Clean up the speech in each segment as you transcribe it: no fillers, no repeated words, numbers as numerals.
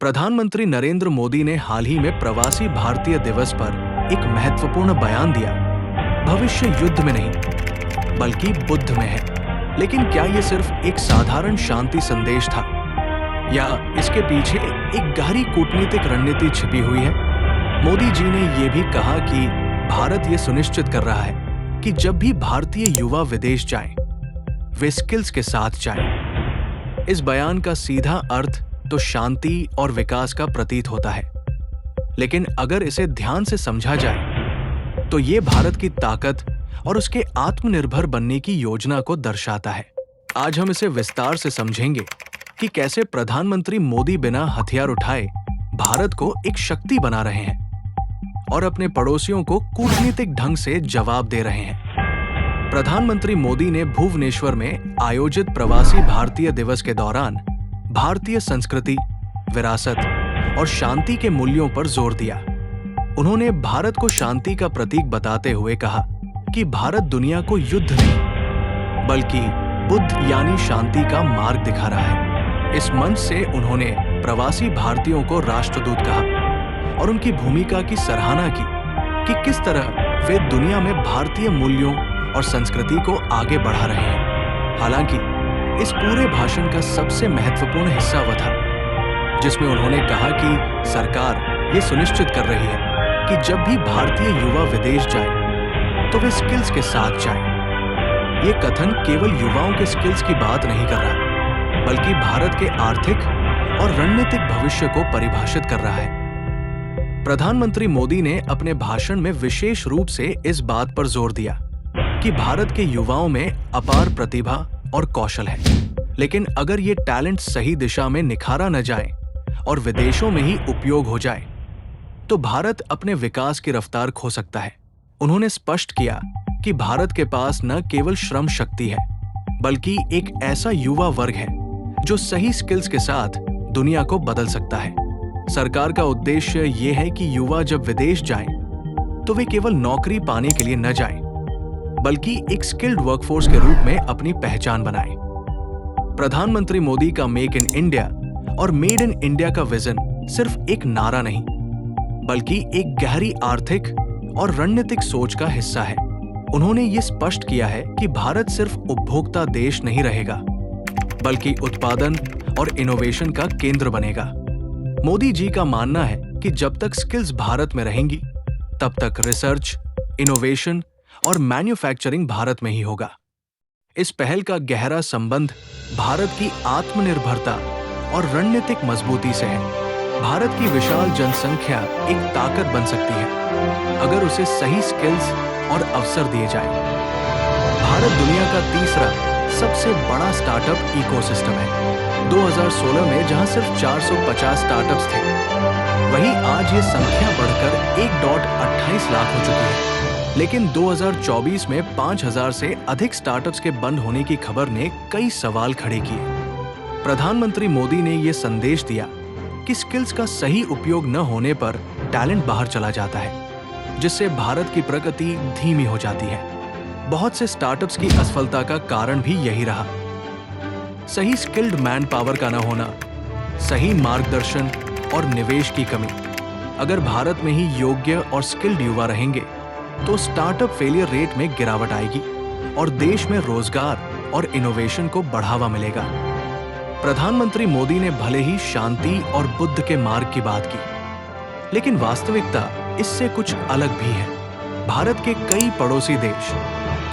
प्रधानमंत्री नरेंद्र मोदी ने हाल ही में प्रवासी भारतीय दिवस पर एक महत्वपूर्ण बयान दिया। भविष्य युद्ध में नहीं, बल्कि बुद्ध में है। लेकिन क्या यह सिर्फ एक साधारण शांति संदेश था, या इसके पीछे एक गहरी कूटनीतिक रणनीति छिपी हुई है? मोदी जी ने यह भी कहा कि भारत यह सुनिश्चित कर रहा है कि जब भी भारतीय युवा विदेश जाएं, वे स्किल्स के साथ जाएं। इस बयान का सीधा अर्थ तो शांति और विकास का प्रतीत होता है, लेकिन अगर इसे ध्यान से समझा जाए तो ये भारत की ताकत और उसके आत्मनिर्भर बनने की योजना को दर्शाता है। आज हम इसे विस्तार से समझेंगे कि कैसे प्रधानमंत्री मोदी बिना हथियार उठाए भारत को एक शक्ति बना रहे हैं और अपने पड़ोसियों को कूटनीतिक ढंग से जवाब दे रहे हैं। प्रधानमंत्री मोदी ने भुवनेश्वर में आयोजित प्रवासी भारतीय दिवस के दौरान भारतीय संस्कृति, विरासत और शांति के मूल्यों पर जोर दिया। उन्होंने भारत को शांति का प्रतीक बताते हुए कहा कि भारत दुनिया को युद्ध नहीं, बल्कि बुद्ध यानी शांति का मार्ग दिखा रहा है। इस मंच से उन्होंने प्रवासी भारतीयों को राष्ट्रदूत कहा और उनकी भूमिका की सराहना की कि किस तरह वे दुनिया में भारतीय मूल्यों और संस्कृति को आगे बढ़ा रहे हैं। हालांकि इस पूरे भाषण का सबसे महत्वपूर्ण हिस्सा वह था जिसमें उन्होंने कहा कि सरकार ये सुनिश्चित कर रही है कि जब भी भारतीय युवा विदेश जाए तो वे स्किल्स के साथ जाएं। ये कथन केवल युवाओं के स्किल्स की बात नहीं कर रहा, बल्कि भारत के आर्थिक और रणनीतिक भविष्य को परिभाषित कर रहा है। प्रधानमंत्री मोदी ने अपने भाषण में विशेष रूप से इस बात पर जोर दिया कि भारत के युवाओं में अपार प्रतिभा और कौशल है, लेकिन अगर ये टैलेंट सही दिशा में निखारा न जाए और विदेशों में ही उपयोग हो जाए तो भारत अपने विकास की रफ्तार खो सकता है। उन्होंने स्पष्ट किया कि भारत के पास न केवल श्रम शक्ति है, बल्कि एक ऐसा युवा वर्ग है जो सही स्किल्स के साथ दुनिया को बदल सकता है। सरकार का उद्देश्य ये है कि युवा जब विदेश जाएं तो वे केवल नौकरी पाने के लिए न जाएं, बल्कि एक स्किल्ड वर्कफोर्स के रूप में अपनी पहचान बनाएं। प्रधानमंत्री मोदी का मेक इन इंडिया और मेड इन इंडिया का विजन सिर्फ एक नारा नहीं, बल्कि एक गहरी आर्थिक और रणनीतिक सोच का हिस्सा है। उन्होंने ये स्पष्ट किया है कि भारत सिर्फ उपभोक्ता देश नहीं रहेगा, बल्कि उत्पादन और इनोवेशन का केंद्र बनेगा। मोदी जी का मानना है कि जब तक स्किल्स भारत में रहेंगी, तब तक रिसर्च, इनोवेशन और मैन्युफैक्चरिंग भारत में ही होगा। इस पहल का गहरा संबंध भारत की आत्मनिर्भरता और रणनीतिक मजबूती से है। भारत की विशाल जनसंख्या एक ताकत बन सकती है अगर उसे सही स्किल्स और अवसर दिए जाएं। भारत दुनिया का तीसरा सबसे बड़ा स्टार्टअप इकोसिस्टम है। 2016 में जहां सिर्फ 450 स्टार्टअप्स थे, वहीं आज ये संख्या बढ़कर 1.28 लाख हो चुकी है। लेकिन 2024 में 5000 से अधिक स्टार्टअप्स के बंद होने की खबर ने कई सवाल खड़े किए। प्रधानमंत्री मोदी ने यह संदेश दिया कि स्किल्स का सही उपयोग न होने पर टैलेंट बाहर चला जाता है, जिससे भारत की प्रगति धीमी हो जाती है। बहुत से स्टार्टअप्स की असफलता का कारण भी यही रहा। सही स्किल्ड मैन पावर का न होना, सही मार्गदर्शन और निवेश की कमी। अगर भारत में ही योग्य और स्किल्ड युवा रहेंगे तो स्टार्टअप फेलियर रेट में गिरावट आएगी और देश में रोजगार और इनोवेशन को बढ़ावा मिलेगा। प्रधानमंत्री मोदी ने भले ही शांति और बुद्ध के मार्ग की बात की, लेकिन वास्तविकता इससे कुछ अलग भी है। भारत के कई पड़ोसी देश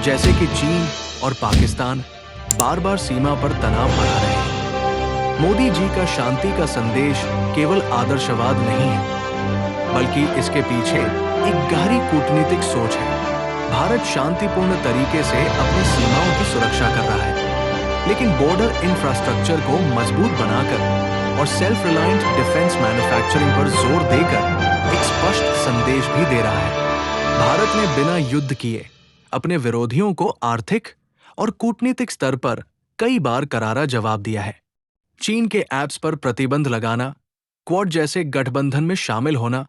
जैसे कि चीन और पाकिस्तान बार-बार सीमा पर तनाव बढ़ा रहे हैं। मोदी जी का शांति का संदेश केवल आदर्शवाद नहीं है, बल्कि इसके पीछे एक गहरी कूटनीतिक सोच है। भारत शांतिपूर्ण तरीके से अपनी सीमाओं की सुरक्षा कर रहा है, लेकिन बॉर्डर इंफ्रास्ट्रक्चर को मजबूत बनाकर और सेल्फ रिलायंट डिफेंस मैन्युफैक्चरिंग पर जोर देकर एक स्पष्ट संदेश भी दे रहा है। भारत ने बिना युद्ध किए अपने विरोधियों को आर्थिक और कूटनीतिक स्तर पर कई बार करारा जवाब दिया है। चीन के ऐप्स पर प्रतिबंध लगाना, क्वाड जैसे गठबंधन में शामिल होना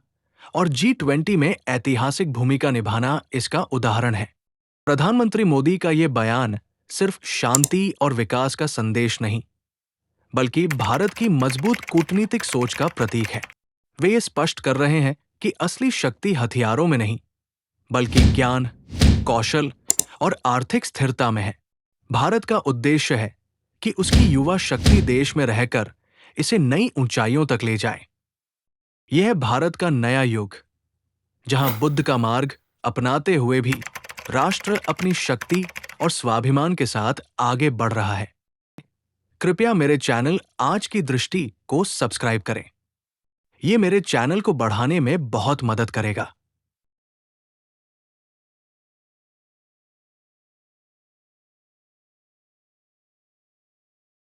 और G20 में ऐतिहासिक भूमिका निभाना इसका उदाहरण है। प्रधानमंत्री मोदी का यह बयान सिर्फ शांति और विकास का संदेश नहीं, बल्कि भारत की मजबूत कूटनीतिक सोच का प्रतीक है। वे ये स्पष्ट कर रहे हैं कि असली शक्ति हथियारों में नहीं, बल्कि ज्ञान, कौशल और आर्थिक स्थिरता में है। भारत का उद्देश्य है कि उसकी युवा शक्ति देश में रहकर इसे नई ऊंचाइयों तक ले जाए। यह है भारत का नया युग, जहां बुद्ध का मार्ग अपनाते हुए भी राष्ट्र अपनी शक्ति और स्वाभिमान के साथ आगे बढ़ रहा है। कृपया मेरे चैनल आज की दृष्टि को सब्सक्राइब करें। ये मेरे चैनल को बढ़ाने में बहुत मदद करेगा।